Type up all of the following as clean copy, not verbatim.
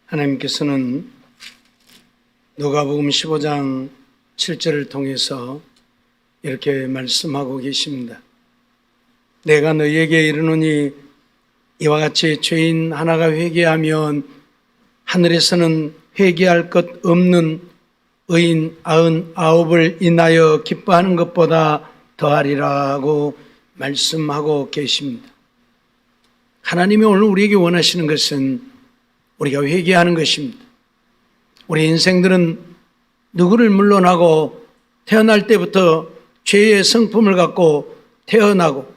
하나님께서는 누가복음 15장 7절을 통해서 이렇게 말씀하고 계십니다. 내가 너희에게 이르노니 이와 같이 죄인 하나가 회개하면 하늘에서는 회개할 것 없는 의인 99을 인하여 기뻐하는 것보다 더하리라고 말씀하고 계십니다. 하나님이 오늘 우리에게 원하시는 것은 우리가 회개하는 것입니다. 우리 인생들은 누구를 물러나고 태어날 때부터 죄의 성품을 갖고 태어나고,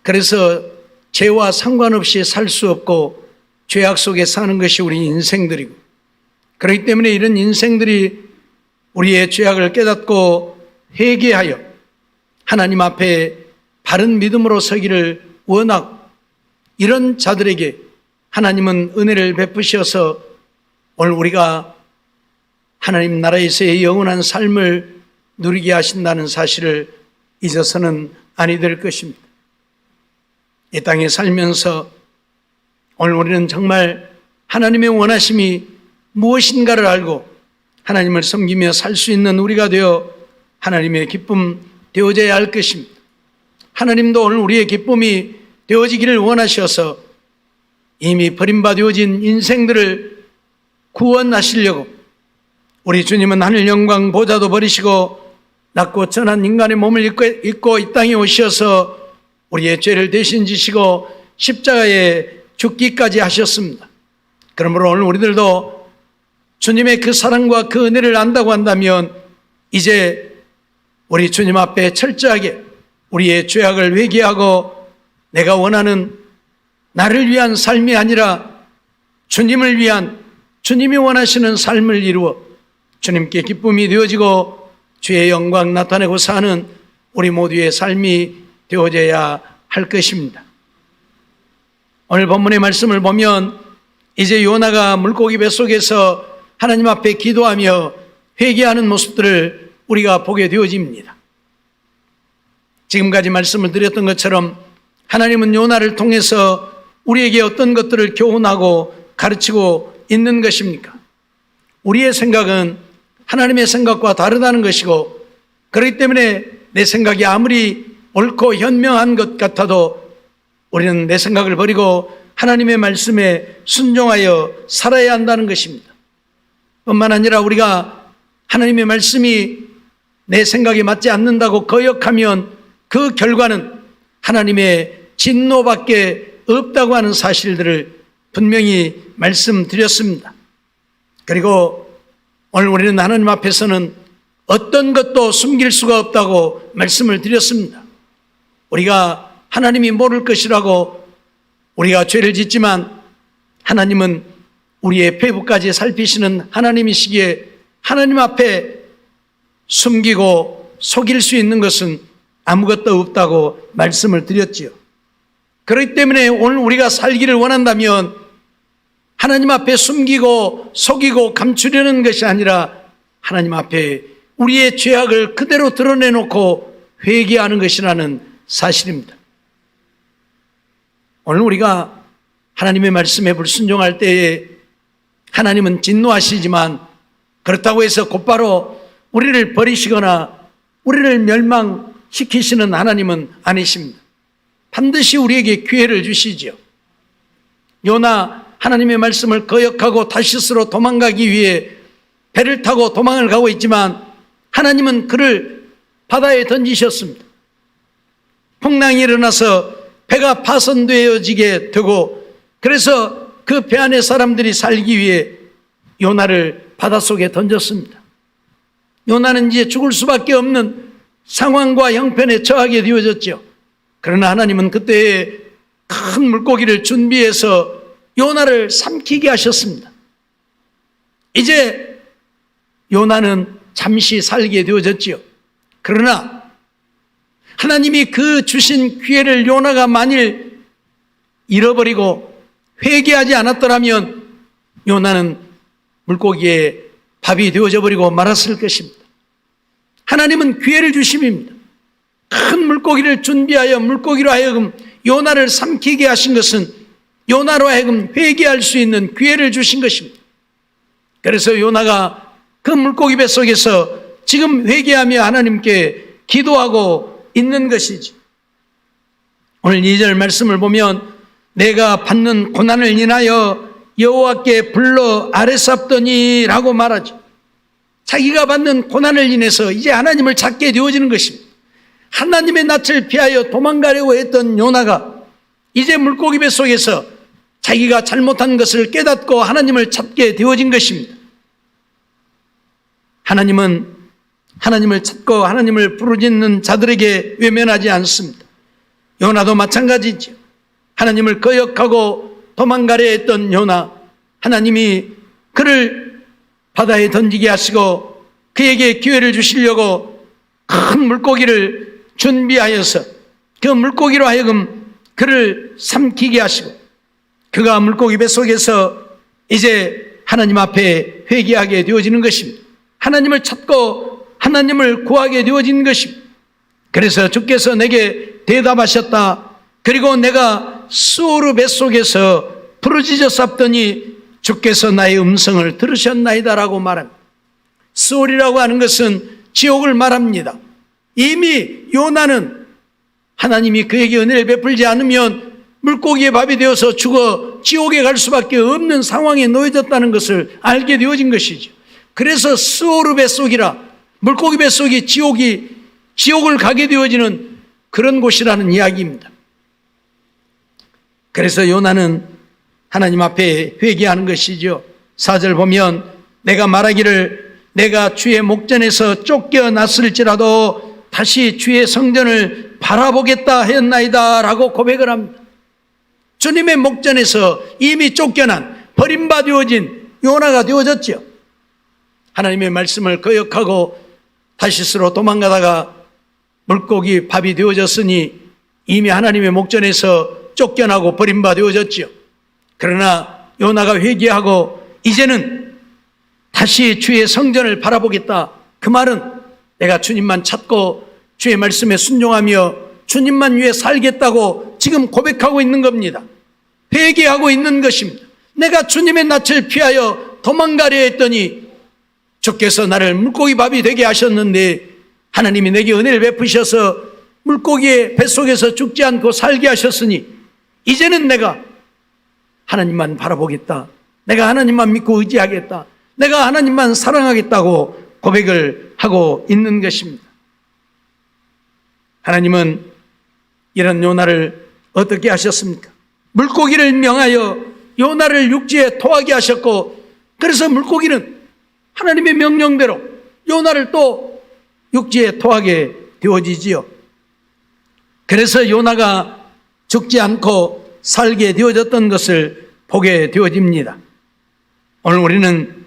그래서 죄와 상관없이 살 수 없고 죄악 속에 사는 것이 우리 인생들이고, 그렇기 때문에 이런 인생들이 우리의 죄악을 깨닫고 회개하여 하나님 앞에 바른 믿음으로 서기를 원하고, 이런 자들에게 하나님은 은혜를 베푸셔서 오늘 우리가 하나님 나라에서의 영원한 삶을 누리게 하신다는 사실을 잊어서는 아니 될 것입니다. 이 땅에 살면서 오늘 우리는 정말 하나님의 원하심이 무엇인가를 알고 하나님을 섬기며 살 수 있는 우리가 되어 하나님의 기쁨 되어져야 할 것입니다. 하나님도 오늘 우리의 기쁨이 되어지기를 원하셔서 이미 버림받아진 인생들을 구원하시려고 우리 주님은 하늘 영광 보좌도 버리시고 낮고 천한 인간의 몸을 입고 이 땅에 오셔서 우리의 죄를 대신 지시고 십자가에 죽기까지 하셨습니다. 그러므로 오늘 우리들도 주님의 그 사랑과 그 은혜를 안다고 한다면 이제 우리 주님 앞에 철저하게 우리의 죄악을 회개하고 내가 원하는 나를 위한 삶이 아니라 주님을 위한, 주님이 원하시는 삶을 이루어 주님께 기쁨이 되어지고 주의 영광 나타내고 사는 우리 모두의 삶이 되어져야 할 것입니다. 오늘 본문의 말씀을 보면 이제 요나가 물고기 뱃속에서 하나님 앞에 기도하며 회개하는 모습들을 우리가 보게 되어집니다. 지금까지 말씀을 드렸던 것처럼 하나님은 요나를 통해서 우리에게 어떤 것들을 교훈하고 가르치고 있는 것입니까? 우리의 생각은 하나님의 생각과 다르다는 것이고, 그렇기 때문에 내 생각이 아무리 옳고 현명한 것 같아도 우리는 내 생각을 버리고 하나님의 말씀에 순종하여 살아야 한다는 것입니다. 뿐만 아니라 우리가 하나님의 말씀이 내 생각에 맞지 않는다고 거역하면 그 결과는 하나님의 진노밖에 없다고 하는 사실들을 분명히 말씀드렸습니다. 그리고 오늘 우리는 하나님 앞에서는 어떤 것도 숨길 수가 없다고 말씀을 드렸습니다. 우리가 하나님이 모를 것이라고 우리가 죄를 짓지만 하나님은 우리의 폐부까지 살피시는 하나님이시기에 하나님 앞에 숨기고 속일 수 있는 것은 아무것도 없다고 말씀을 드렸지요. 그렇기 때문에 오늘 우리가 살기를 원한다면 하나님 앞에 숨기고 속이고 감추려는 것이 아니라 하나님 앞에 우리의 죄악을 그대로 드러내놓고 회개하는 것이라는 사실입니다. 오늘 우리가 하나님의 말씀에 불순종할 때에 하나님은 진노하시지만 그렇다고 해서 곧바로 우리를 버리시거나 우리를 멸망시키시는 하나님은 아니십니다. 반드시 우리에게 기회를 주시죠. 요나 하나님의 말씀을 거역하고 다시스로 도망가기 위해 배를 타고 도망을 가고 있지만 하나님은 그를 바다에 던지셨습니다. 풍랑이 일어나서 배가 파손되어지게 되고, 그래서 그 배 안에 사람들이 살기 위해 요나를 바닷속에 던졌습니다. 요나는 이제 죽을 수밖에 없는 상황과 형편에 처하게 되어졌죠. 그러나 하나님은 그때에 큰 물고기를 준비해서 요나를 삼키게 하셨습니다. 이제 요나는 잠시 살게 되어졌지요. 그러나 하나님이 그 주신 기회를 요나가 만일 잃어버리고 회개하지 않았더라면 요나는 물고기에 밥이 되어져 버리고 말았을 것입니다. 하나님은 기회를 주심입니다. 큰 물고기를 준비하여 물고기로 하여금 요나를 삼키게 하신 것은 요나로 하여금 회개할 수 있는 기회를 주신 것입니다. 그래서 요나가 그 물고기 뱃속에서 지금 회개하며 하나님께 기도하고 있는 것이지. 오늘 2절 말씀을 보면 내가 받는 고난을 인하여 여호와께 불러 아뢰쌉더니라고 말하죠. 자기가 받는 고난을 인해서 이제 하나님을 찾게 되어지는 것입니다. 하나님의 낯을 피하여 도망가려고 했던 요나가 이제 물고기 뱃속에서 자기가 잘못한 것을 깨닫고 하나님을 찾게 되어진 것입니다. 하나님은 하나님을 찾고 하나님을 부르짖는 자들에게 외면하지 않습니다. 요나도 마찬가지죠. 하나님을 거역하고 도망가려 했던 요나, 하나님이 그를 바다에 던지게 하시고 그에게 기회를 주시려고 큰 물고기를 준비하여서 그 물고기로 하여금 그를 삼키게 하시고 그가 물고기 뱃속에서 이제 하나님 앞에 회개하게 되어지는 것입니다. 하나님을 찾고 하나님을 구하게 되어진 것입니다. 그래서 주께서 내게 대답하셨다. 그리고 내가 수오르 뱃속에서 부르짖어 쌉더니 주께서 나의 음성을 들으셨나이다라고 말합니다. 수오리라고 하는 것은 지옥을 말합니다. 이미 요나는 하나님이 그에게 은혜를 베풀지 않으면 물고기의 밥이 되어서 죽어 지옥에 갈 수밖에 없는 상황에 놓여졌다는 것을 알게 되어진 것이죠. 그래서 수오르 뱃속이라, 물고기 뱃속이 지옥을 가게 되어지는 그런 곳이라는 이야기입니다. 그래서 요나는 하나님 앞에 회개하는 것이죠. 4절 보면 내가 말하기를 내가 주의 목전에서 쫓겨났을지라도 다시 주의 성전을 바라보겠다 했나이다 라고 고백을 합니다. 주님의 목전에서 이미 쫓겨난 버림받아진 요나가 되어졌죠. 하나님의 말씀을 거역하고 다시스로 도망가다가 물고기 밥이 되어졌으니 이미 하나님의 목전에서 쫓겨나고 버림받아졌죠. 그러나 요나가 회개하고 이제는 다시 주의 성전을 바라보겠다. 그 말은 내가 주님만 찾고 주의 말씀에 순종하며 주님만 위해 살겠다고 지금 고백하고 있는 겁니다. 회개하고 있는 것입니다. 내가 주님의 낯을 피하여 도망가려 했더니 주께서 나를 물고기 밥이 되게 하셨는데 하나님이 내게 은혜를 베푸셔서 물고기의 뱃속에서 죽지 않고 살게 하셨으니 이제는 내가 하나님만 바라보겠다. 내가 하나님만 믿고 의지하겠다. 내가 하나님만 사랑하겠다고 고백을 하고 있는 것입니다. 하나님은 이런 요나를 어떻게 하셨습니까? 물고기를 명하여 요나를 육지에 토하게 하셨고, 그래서 물고기는 하나님의 명령대로 요나를 또 육지에 토하게 되어지지요. 그래서 요나가 죽지 않고 살게 되어졌던 것을 보게 되어집니다. 오늘 우리는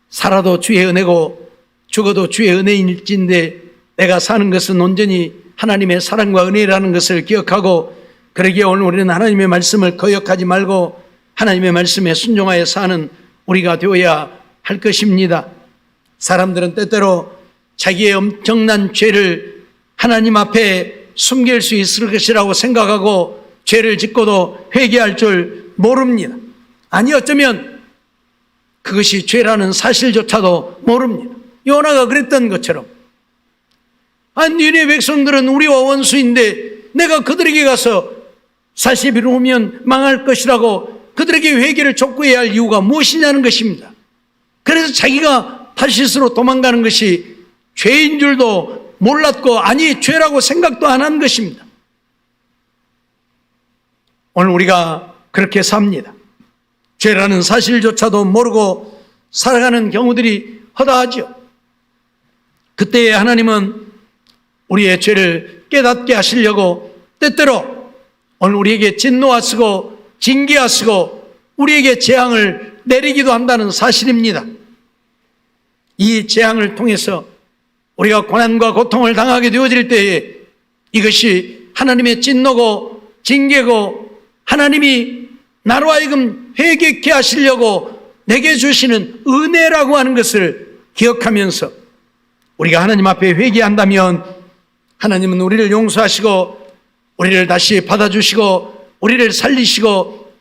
살아도 주의 은혜고 죽어도 주의 은혜일진데 내가 사는 것은 온전히 하나님의 사랑과 은혜라는 것을 기억하고, 그러기에 오늘 우리는 하나님의 말씀을 거역하지 말고 하나님의 말씀에 순종하여 사는 우리가 되어야 할 것입니다. 사람들은 때때로 자기의 엄청난 죄를 하나님 앞에 숨길 수 있을 것이라고 생각하고 죄를 짓고도 회개할 줄 모릅니다. 아니, 어쩌면 그것이 죄라는 사실조차도 모릅니다. 요나가 그랬던 것처럼, 니네 백성들은 우리와 원수인데 내가 그들에게 가서 40일 후면 망할 것이라고 그들에게 회개를 촉구해야 할 이유가 무엇이냐는 것입니다. 그래서 자기가 다시스로 도망가는 것이 죄인 줄도 몰랐고, 아니 죄라고 생각도 안 한 것입니다. 오늘 우리가 그렇게 삽니다. 죄라는 사실조차도 모르고 살아가는 경우들이 허다하죠. 그때에 하나님은 우리의 죄를 깨닫게 하시려고 때때로 오늘 우리에게 진노하시고 징계하시고 우리에게 재앙을 내리기도 한다는 사실입니다. 이 재앙을 통해서 우리가 고난과 고통을 당하게 되어질 때에 이것이 하나님의 진노고 징계고 하나님이 나로 하여금 회개케 하시려고 내게 주시는 은혜라고 하는 것을 기억하면서 우리가 하나님 앞에 회개한다면 하나님은 우리를 용서하시고 우리를 다시 받아주시고 우리를 살리시고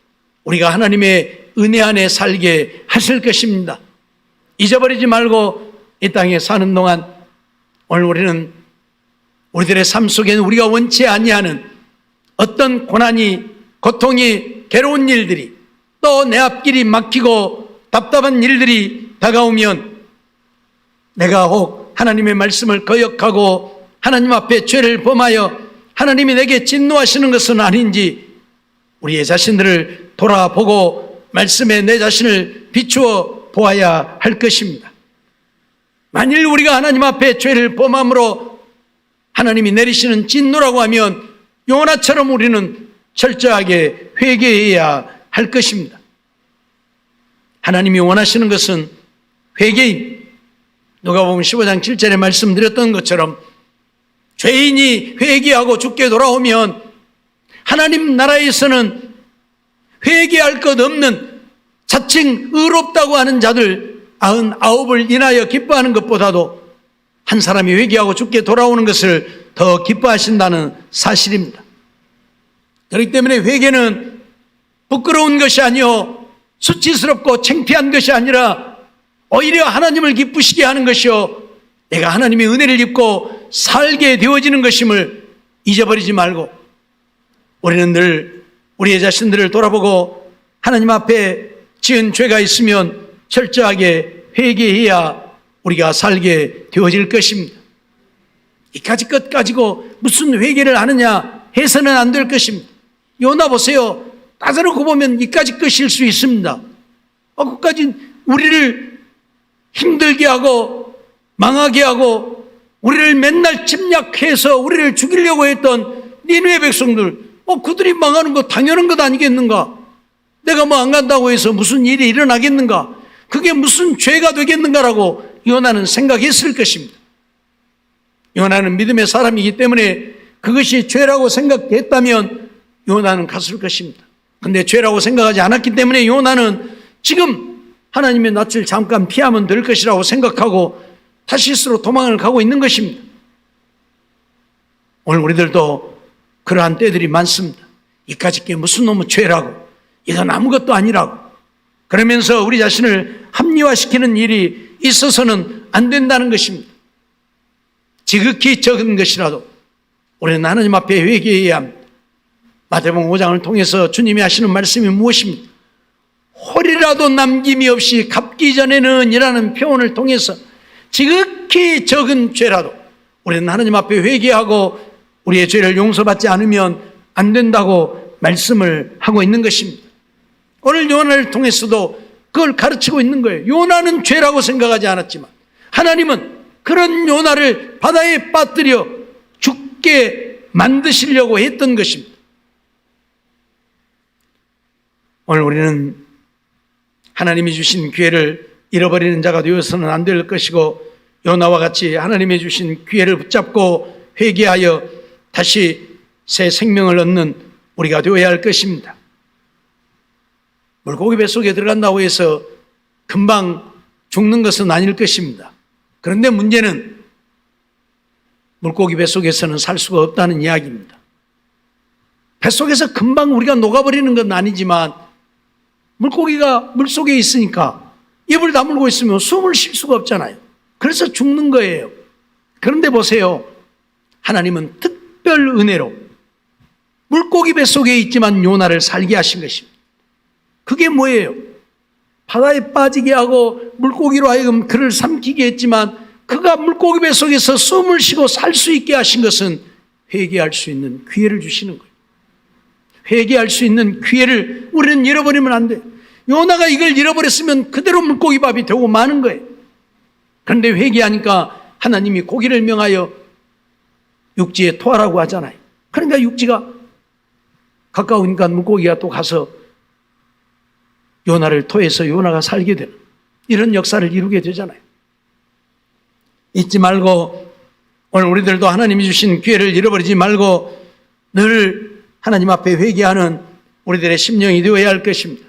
우리가 하나님의 은혜 안에 살게 하실 것입니다. 잊어버리지 말고 이 땅에 사는 동안 오늘 우리는 우리들의 삶 속에는 우리가 원치 아니하는 어떤 고난이, 고통이, 괴로운 일들이, 또 내 앞길이 막히고 답답한 일들이 다가오면 내가 혹 하나님의 말씀을 거역하고 하나님 앞에 죄를 범하여 하나님이 내게 진노하시는 것은 아닌지 우리의 자신들을 돌아보고 말씀에 내 자신을 비추어 보아야 할 것입니다. 만일 우리가 하나님 앞에 죄를 범함으로 하나님이 내리시는 진노라고 하면 요나처럼 우리는 철저하게 회개해야 할 것입니다. 하나님이 원하시는 것은 회개인, 누가복음 15장 7절에 말씀드렸던 것처럼 죄인이 회개하고 죽게 돌아오면 하나님 나라에서는 회개할 것 없는 자칭 의롭다고 하는 자들 99을 인하여 기뻐하는 것보다도 한 사람이 회개하고 죽게 돌아오는 것을 더 기뻐하신다는 사실입니다. 그렇기 때문에 회개는 부끄러운 것이 아니요 수치스럽고 창피한 것이 아니라 오히려 하나님을 기쁘시게 하는 것이요 내가 하나님의 은혜를 입고 살게 되어지는 것임을 잊어버리지 말고 우리는 늘 우리의 자신들을 돌아보고 하나님 앞에 지은 죄가 있으면 철저하게 회개해야 우리가 살게 되어질 것입니다. 이까지 것 가지고 무슨 회개를 하느냐 해서는 안 될 것입니다. 요나 보세요. 따져놓고 보면 이까지 것일 수 있습니다. 그까지 우리를 힘들게 하고 망하게 하고 우리를 맨날 침략해서 우리를 죽이려고 했던 니느웨 백성들, 그들이 망하는 거 당연한 것 아니겠는가? 내가 뭐 안 간다고 해서 무슨 일이 일어나겠는가? 그게 무슨 죄가 되겠는가라고 요나는 생각했을 것입니다. 요나는 믿음의 사람이기 때문에 그것이 죄라고 생각했다면 요나는 갔을 것입니다. 그런데 죄라고 생각하지 않았기 때문에 요나는 지금 하나님의 낯을 잠깐 피하면 될 것이라고 생각하고 타시스로 도망을 가고 있는 것입니다. 오늘 우리들도 그러한 때들이 많습니다. 이까짓 게 무슨 놈의 죄라고, 이건 아무것도 아니라고 그러면서 우리 자신을 합리화시키는 일이 있어서는 안 된다는 것입니다. 지극히 적은 것이라도 우리는 하나님 앞에 회개해야 합니다. 마태복음 5장을 통해서 주님이 하시는 말씀이 무엇입니까? 홀이라도 남김이 없이 갚기 전에는 이라는 표현을 통해서 지극히 적은 죄라도 우리는 하나님 앞에 회개하고 우리의 죄를 용서받지 않으면 안 된다고 말씀을 하고 있는 것입니다. 오늘 요나를 통해서도 그걸 가르치고 있는 거예요. 요나는 죄라고 생각하지 않았지만 하나님은 그런 요나를 바다에 빠뜨려 죽게 만드시려고 했던 것입니다. 오늘 우리는 하나님이 주신 기회를 잃어버리는 자가 되어서는 안 될 것이고 요나와 같이 하나님이 주신 기회를 붙잡고 회개하여 다시 새 생명을 얻는 우리가 되어야 할 것입니다. 물고기 뱃속에 들어간다고 해서 금방 죽는 것은 아닐 것입니다. 그런데 문제는 물고기 뱃속에서는 살 수가 없다는 이야기입니다. 뱃속에서 금방 우리가 녹아버리는 건 아니지만 물고기가 물속에 있으니까 입을 다물고 있으면 숨을 쉴 수가 없잖아요. 그래서 죽는 거예요. 그런데 보세요. 하나님은 특별 은혜로 물고기 뱃속에 있지만 요나를 살게 하신 것입니다. 그게 뭐예요? 바다에 빠지게 하고 물고기로 하여금 그를 삼키게 했지만 그가 물고기 뱃속에서 숨을 쉬고 살 수 있게 하신 것은 회개할 수 있는 기회를 주시는 거예요. 회개할 수 있는 기회를 우리는 잃어버리면 안 돼요. 요나가 이걸 잃어버렸으면 그대로 물고기 밥이 되고 마는 거예요. 그런데 회개하니까 하나님이 고기를 명하여 육지에 토하라고 하잖아요. 그러니까 육지가 가까우니까 물고기가 또 가서 요나를 토해서 요나가 살게 되는 이런 역사를 이루게 되잖아요. 잊지 말고 오늘 우리들도 하나님이 주신 기회를 잃어버리지 말고 늘 하나님 앞에 회개하는 우리들의 심령이 되어야 할 것입니다.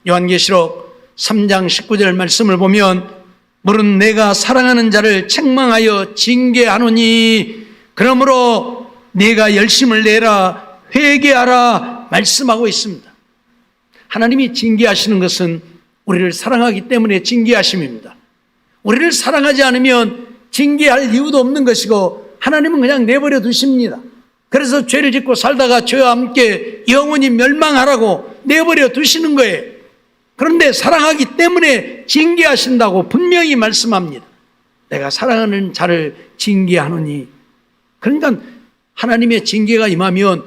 요한계시록 3장 19절 말씀을 보면 물은 내가 사랑하는 자를 책망하여 징계하노니 그러므로 내가 열심을 내라 회개하라 말씀하고 있습니다. 하나님이 징계하시는 것은 우리를 사랑하기 때문에 징계하심입니다. 우리를 사랑하지 않으면 징계할 이유도 없는 것이고 하나님은 그냥 내버려 두십니다. 그래서 죄를 짓고 살다가 죄와 함께 영원히 멸망하라고 내버려 두시는 거예요. 그런데 사랑하기 때문에 징계하신다고 분명히 말씀합니다. 내가 사랑하는 자를 징계하노니. 그러니까 하나님의 징계가 임하면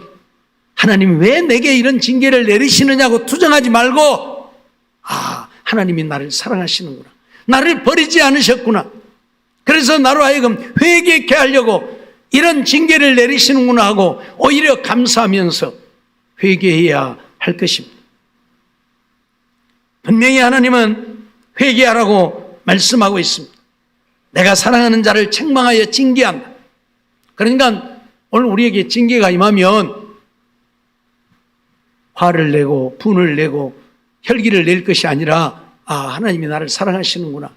하나님이 왜 내게 이런 징계를 내리시느냐고 투정하지 말고, 하나님이 나를 사랑하시는구나, 나를 버리지 않으셨구나, 그래서 나로 하여금 회개케 하려고 이런 징계를 내리시는구나 하고 오히려 감사하면서 회개해야 할 것입니다. 분명히 하나님은 회개하라고 말씀하고 있습니다. 내가 사랑하는 자를 책망하여 징계한다. 그러니까 오늘 우리에게 징계가 임하면 화를 내고 분을 내고 혈기를 낼 것이 아니라 하나님이 나를 사랑하시는구나,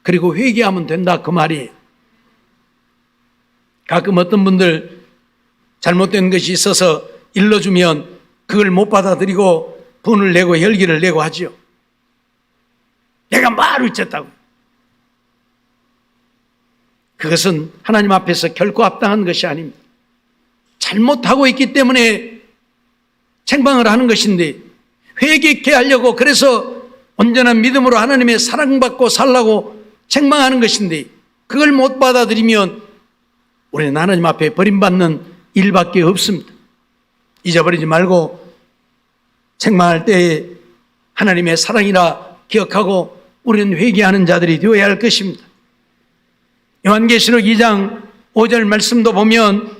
그리고 회개하면 된다, 그 말이에요. 가끔 어떤 분들 잘못된 것이 있어서 일러주면 그걸 못 받아들이고 분을 내고 혈기를 내고 하지요. 내가 말을 쳤다고. 그것은 하나님 앞에서 결코 합당한 것이 아닙니다. 잘못하고 있기 때문에 책망을 하는 것인데, 회개케 하려고 그래서 온전한 믿음으로 하나님의 사랑받고 살라고 책망하는 것인데, 그걸 못 받아들이면 우리는 하나님 앞에 버림받는 일밖에 없습니다. 잊어버리지 말고 책망할 때에 하나님의 사랑이라 기억하고 우리는 회개하는 자들이 되어야 할 것입니다. 요한계시록 2장 5절 말씀도 보면,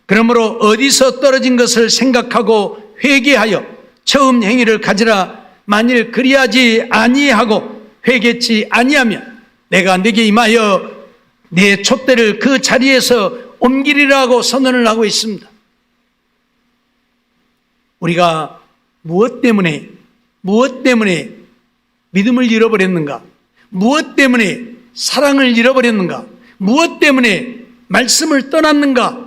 그러므로 어디서 떨어진 것을 생각하고 회개하여 처음 행위를 가지라. 만일 그리하지 아니하고 회개치 아니하면 내가 네게 임하여 내 촛대를 그 자리에서 옮기리라고 선언을 하고 있습니다. 우리가 무엇 때문에 믿음을 잃어버렸는가? 무엇 때문에 사랑을 잃어버렸는가? 무엇 때문에 말씀을 떠났는가?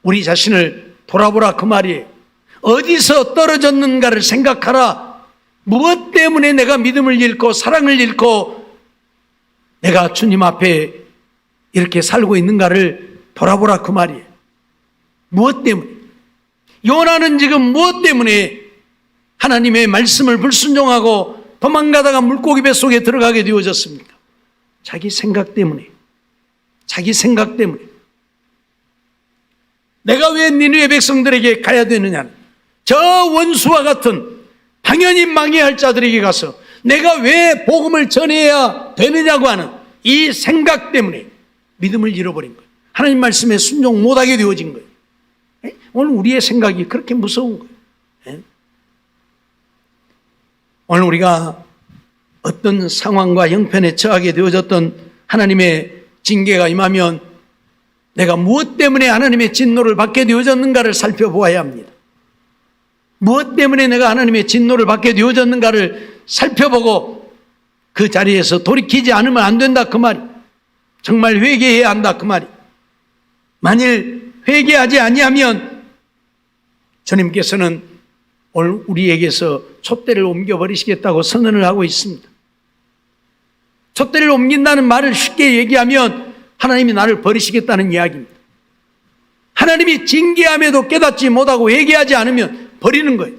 우리 자신을 돌아보라, 그 말이에요. 어디서 떨어졌는가를 생각하라. 무엇 때문에 내가 믿음을 잃고 사랑을 잃고 내가 주님 앞에 이렇게 살고 있는가를 돌아보라, 그 말이에요. 무엇 때문에? 요나는 지금 무엇 때문에 하나님의 말씀을 불순종하고 도망가다가 물고기 뱃속에 들어가게 되어졌습니까? 자기 생각 때문에. 내가 왜 니느웨 백성들에게 가야 되느냐, 저 원수와 같은 당연히 망해야 할 자들에게 가서 내가 왜 복음을 전해야 되느냐고 하는 이 생각 때문에 믿음을 잃어버린 거예요. 하나님 말씀에 순종 못하게 되어진 거예요. 오늘 우리의 생각이 그렇게 무서운 거예요. 오늘 우리가 어떤 상황과 형편에 처하게 되어졌던 하나님의 징계가 임하면 내가 무엇 때문에 하나님의 진노를 받게 되어졌는가를 살펴보아야 합니다. 무엇 때문에 내가 하나님의 진노를 받게 되어졌는가를 살펴보고 그 자리에서 돌이키지 않으면 안 된다, 그 말이. 정말 회개해야 한다, 그 말이. 만일 회개하지 아니하면 주님께서는 오늘 우리에게서 촛대를 옮겨버리시겠다고 선언을 하고 있습니다. 촛대를 옮긴다는 말을 쉽게 얘기하면 하나님이 나를 버리시겠다는 이야기입니다. 하나님이 징계함에도 깨닫지 못하고 회개하지 않으면 버리는 거예요.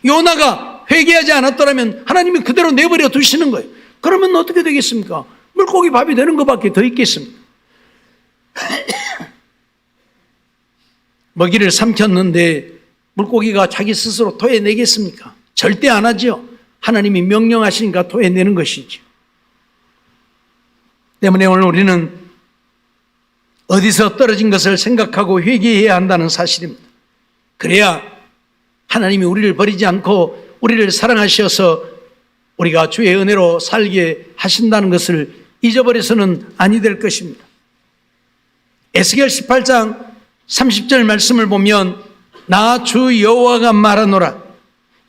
요나가 회개하지 않았더라면 하나님이 그대로 내버려 두시는 거예요. 그러면 어떻게 되겠습니까? 물고기 밥이 되는 것밖에 더 있겠습니까? 먹이를 삼켰는데 물고기가 자기 스스로 토해내겠습니까? 절대 안 하죠. 하나님이 명령하시니까 토해내는 것이죠. 때문에 오늘 우리는 어디서 떨어진 것을 생각하고 회개해야 한다는 사실입니다. 그래야 하나님이 우리를 버리지 않고 우리를 사랑하셔서 우리가 주의 은혜로 살게 하신다는 것을 잊어버려서는 아니 될 것입니다. 에스겔 18장 30절 말씀을 보면, 나 주 여호와가 말하노라.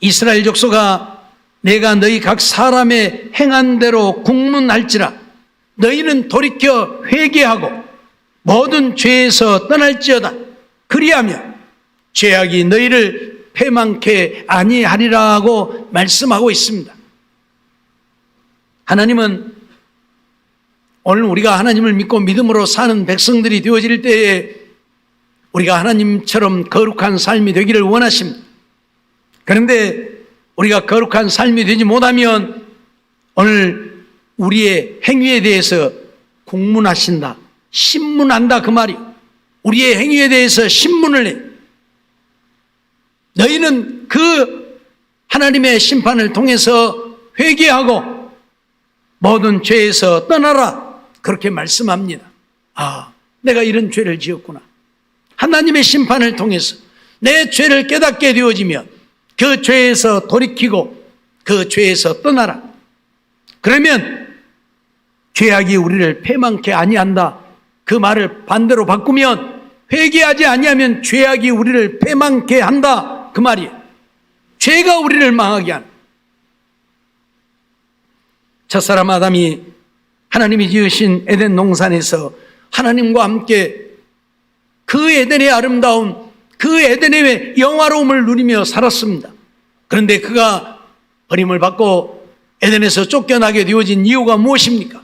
이스라엘 족속아, 내가 너희 각 사람의 행한 대로 국문할지라. 너희는 돌이켜 회개하고 모든 죄에서 떠날지어다. 그리하면 죄악이 너희를 패망케 아니하리라고 말씀하고 있습니다. 하나님은 오늘 우리가 하나님을 믿고 믿음으로 사는 백성들이 되어질 때에 우리가 하나님처럼 거룩한 삶이 되기를 원하십니다. 그런데 우리가 거룩한 삶이 되지 못하면 오늘 우리의 행위에 대해서 국문하신다, 신문한다 그 말이. 우리의 행위에 대해서 신문을 해. 너희는 그 하나님의 심판을 통해서 회개하고 모든 죄에서 떠나라, 그렇게 말씀합니다. 아, 내가 이런 죄를 지었구나. 하나님의 심판을 통해서 내 죄를 깨닫게 되어지면 그 죄에서 돌이키고 그 죄에서 떠나라. 그러면 죄악이 우리를 패망케 아니한다. 그 말을 반대로 바꾸면 회개하지 아니하면 죄악이 우리를 패망케 한다 그 말이에요. 죄가 우리를 망하게 하는. 첫사람 아담이 하나님이 지으신 에덴 동산에서 하나님과 함께 그 에덴의 아름다운, 그 에덴의 영화로움을 누리며 살았습니다. 그런데 그가 버림을 받고 에덴에서 쫓겨나게 되어진 이유가 무엇입니까?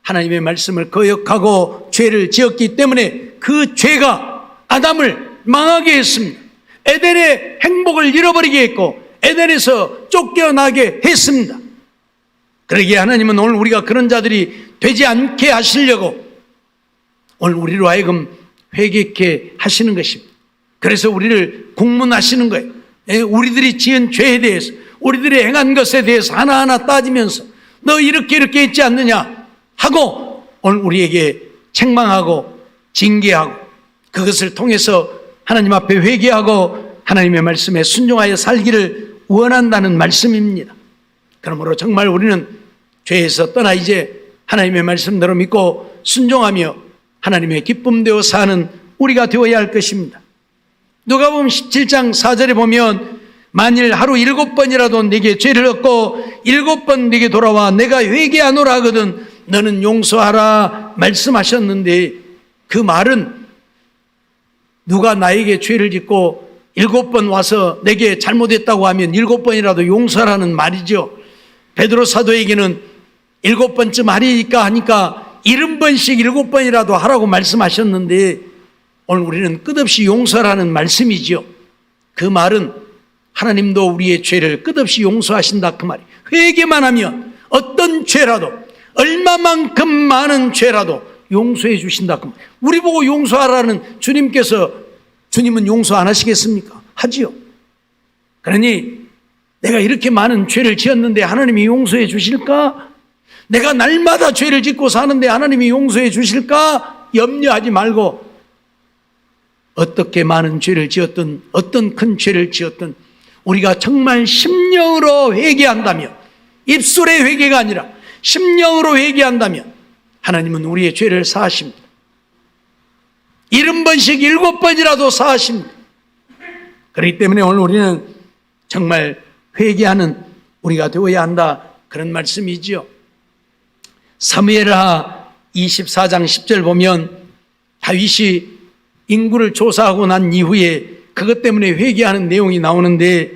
하나님의 말씀을 거역하고 죄를 지었기 때문에 그 죄가 아담을 망하게 했습니다. 에덴의 행복을 잃어버리게 했고 에덴에서 쫓겨나게 했습니다. 그러기에 하나님은 오늘 우리가 그런 자들이 되지 않게 하시려고 오늘 우리로 하여금 회개케 하시는 것입니다. 그래서 우리를 국문하시는 거예요. 우리들이 지은 죄에 대해서, 우리들이 행한 것에 대해서 하나하나 따지면서 너 이렇게 했지 않느냐 하고 오늘 우리에게 책망하고 징계하고 그것을 통해서 하나님 앞에 회개하고 하나님의 말씀에 순종하여 살기를 원한다는 말씀입니다. 그러므로 정말 우리는 죄에서 떠나 이제 하나님의 말씀대로 믿고 순종하며 하나님의 기쁨되어 사는 우리가 되어야 할 것입니다. 누가복음 17장 4절에 보면 만일 하루 7번이라도 내게 죄를 얻고 7번 내게 돌아와 내가 회개하노라 하거든 너는 용서하라 말씀하셨는데, 그 말은 누가 나에게 죄를 짓고 7번 와서 내게 잘못했다고 하면 7번이라도 용서하라는 말이죠. 베드로 사도에게는 7번쯤 하니까 70번씩 7번이라도 하라고 말씀하셨는데 오늘 우리는 끝없이 용서라는 말씀이죠. 그 말은 하나님도 우리의 죄를 끝없이 용서하신다 그 말이에요. 회개만 하면 어떤 죄라도, 얼마만큼 많은 죄라도 용서해 주신다 그 말이에요. 우리 보고 용서하라는 주님께서, 주님은 용서 안 하시겠습니까? 하지요. 그러니 내가 이렇게 많은 죄를 지었는데 하나님이 용서해 주실까? 내가 날마다 죄를 짓고 사는데 하나님이 용서해 주실까? 염려하지 말고 어떻게 많은 죄를 지었든 어떤 큰 죄를 지었든 우리가 정말 심령으로 회개한다면, 입술의 회개가 아니라 심령으로 회개한다면 하나님은 우리의 죄를 사하십니다. 70번씩 7번이라도 사하십니다. 그렇기 때문에 오늘 우리는 정말 회개하는 우리가 되어야 한다, 그런 말씀이지요. 사무엘하 24장 10절 보면 다윗이 인구를 조사하고 난 이후에 그것 때문에 회개하는 내용이 나오는데,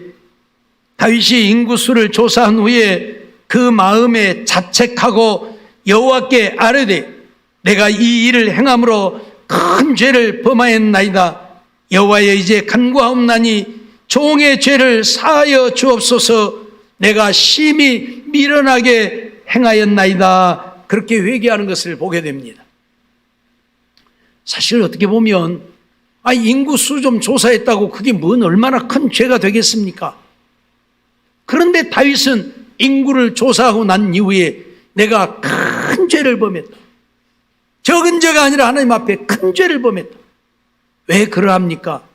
다윗이 인구수를 조사한 후에 그 마음에 자책하고 여호와께 아뢰되 내가 이 일을 행함으로 큰 죄를 범하였나이다. 여호와여 이제 간구하옵나니 종의 죄를 사하여 주옵소서. 내가 심히 미련하게 행하였나이다. 그렇게 회개하는 것을 보게 됩니다. 사실 어떻게 보면 인구수 좀 조사했다고 그게 뭔 얼마나 큰 죄가 되겠습니까? 그런데 다윗은 인구를 조사하고 난 이후에 내가 큰 죄를 범했다, 적은 죄가 아니라 하나님 앞에 큰 죄를 범했다. 왜 그러합니까?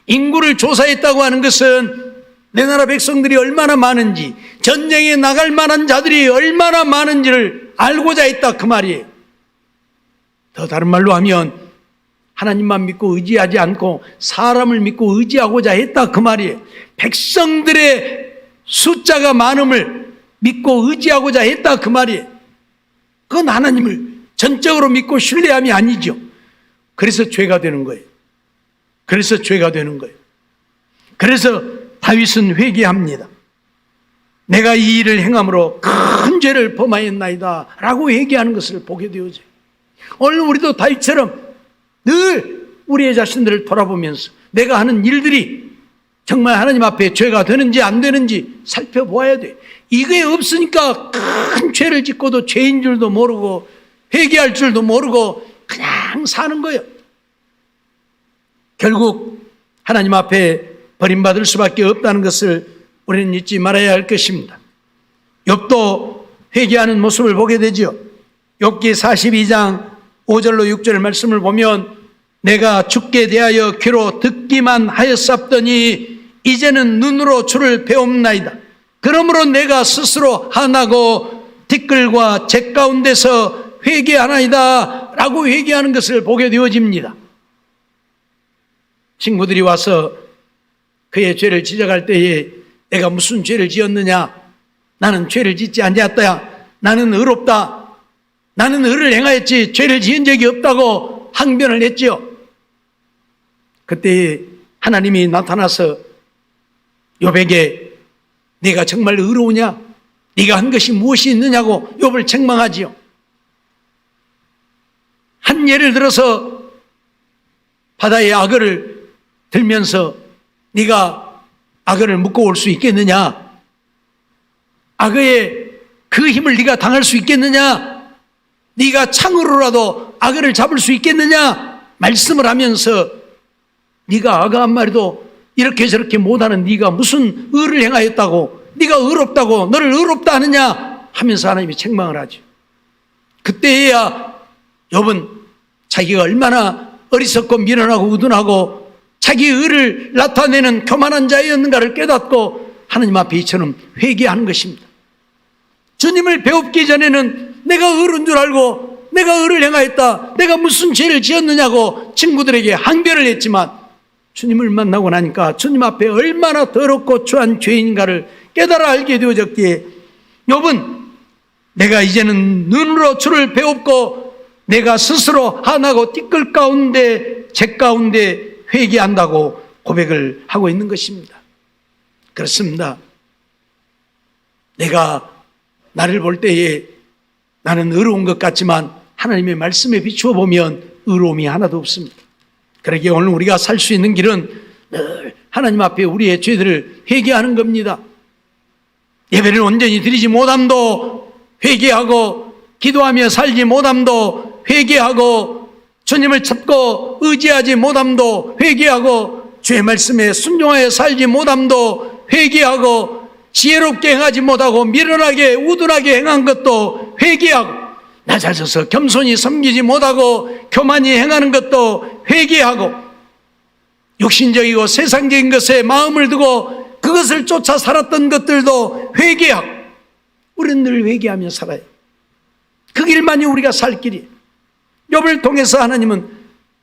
인구를 조사했다고 하는 것은 내 나라 백성들이 얼마나 많은지, 전쟁에 나갈 만한 자들이 얼마나 많은지를 알고자 했다 그 말이에요. 더 다른 말로 하면 하나님만 믿고 의지하지 않고 사람을 믿고 의지하고자 했다 그 말이에요. 백성들의 숫자가 많음을 믿고 의지하고자 했다 그 말이에요. 그건 하나님을 전적으로 믿고 신뢰함이 아니죠. 그래서 죄가 되는 거예요. 그래서 죄가 되는 거예요. 그래서 다윗은 회개합니다. 내가 이 일을 행함으로 큰 죄를 범하였나이다 라고 회개하는 것을 보게 되어져요. 오늘 우리도 다윗처럼 늘 우리의 자신들을 돌아보면서 내가 하는 일들이 정말 하나님 앞에 죄가 되는지 안 되는지 살펴보아야 돼. 이게 없으니까 큰 죄를 짓고도 죄인 줄도 모르고 회개할 줄도 모르고 그냥 사는 거예요. 결국 하나님 앞에 버림받을 수밖에 없다는 것을 우리는 잊지 말아야 할 것입니다. 욥도 회개하는 모습을 보게 되죠. 욥기 42장 5절로 6절 말씀을 보면 내가 주께 대하여 귀로 듣기만 하였사옵더니 이제는 눈으로 주를 배움나이다. 그러므로 내가 스스로 한하고 티끌과 재 가운데서 회개하나이다 라고 회개하는 것을 보게 되어집니다. 친구들이 와서 그의 죄를 지적할 때에 내가 무슨 죄를 지었느냐, 나는 죄를 짓지 않았다, 나는 의롭다, 나는 의를 행하였지 죄를 지은 적이 없다고 항변을 했지요. 그때 하나님이 나타나서 욥에게 네가 정말 의로우냐, 네가 한 것이 무엇이 있느냐고 욥을 책망하지요. 한 예를 들어서 바다의 악어를 들면서 네가 악어를 묶어올 수 있겠느냐, 악어의 그 힘을 네가 당할 수 있겠느냐, 네가 창으로라도 악어를 잡을 수 있겠느냐 말씀을 하면서 네가 악어 한 마리도 이렇게 저렇게 못하는 네가 무슨 의를 행하였다고, 네가 의롭다고 너를 의롭다 하느냐 하면서 하나님이 책망을 하죠. 그때야 욥은 자기가 얼마나 어리석고 미련하고 우둔하고 자기 의를 나타내는 교만한 자였는가를 깨닫고 하나님 앞에 이처럼 회개하는 것입니다. 주님을 배웁기 전에는 내가 의로운 줄 알고 내가 의를 행하였다, 내가 무슨 죄를 지었느냐고 친구들에게 항변을 했지만 주님을 만나고 나니까 주님 앞에 얼마나 더럽고 추한 죄인가를 깨달아 알게 되어졌기에 욥은 내가 이제는 눈으로 주를 배웠고 내가 스스로 한하고 티끌 가운데 재 가운데 회개한다고 고백을 하고 있는 것입니다. 그렇습니다. 내가 나를 볼 때에 나는 의로운 것 같지만 하나님의 말씀에 비추어 보면 의로움이 하나도 없습니다. 그러기에 오늘 우리가 살 수 있는 길은 늘 하나님 앞에 우리의 죄들을 회개하는 겁니다. 예배를 온전히 드리지 못함도 회개하고, 기도하며 살지 못함도 회개하고, 주님을 찾고 의지하지 못함도 회개하고, 주의 말씀에 순종하여 살지 못함도 회개하고, 지혜롭게 행하지 못하고 미련하게 우둔하게 행한 것도 회개하고, 낮아져서 겸손히 섬기지 못하고 교만히 행하는 것도 회개하고, 육신적이고 세상적인 것에 마음을 두고 그것을 쫓아 살았던 것들도 회개하고, 우리는 늘 회개하며 살아요. 그 길만이 우리가 살 길이에요. 욥을 통해서 하나님은,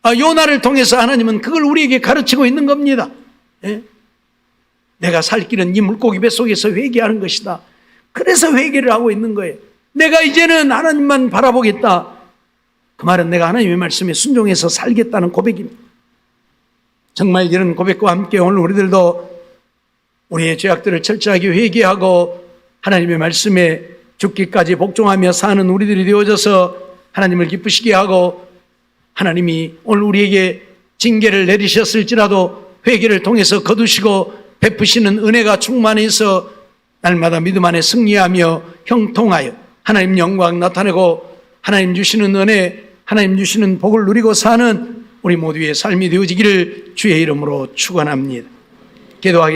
요나를 통해서 하나님은 그걸 우리에게 가르치고 있는 겁니다. 예? 내가 살 길은 이 물고기 뱃속에서 회개하는 것이다. 그래서 회개를 하고 있는 거예요. 내가 이제는 하나님만 바라보겠다. 그 말은 내가 하나님의 말씀에 순종해서 살겠다는 고백입니다. 정말 이런 고백과 함께 오늘 우리들도 우리의 죄악들을 철저하게 회개하고 하나님의 말씀에 죽기까지 복종하며 사는 우리들이 되어져서 하나님을 기쁘시게 하고, 하나님이 오늘 우리에게 징계를 내리셨을지라도 회개를 통해서 거두시고 베푸시는 은혜가 충만해서 날마다 믿음 안에 승리하며 형통하여 하나님 영광 나타내고 하나님 주시는 은혜, 하나님 주시는 복을 누리고 사는 우리 모두의 삶이 되어지기를 주의 이름으로 축원합니다. 기도하겠습니다.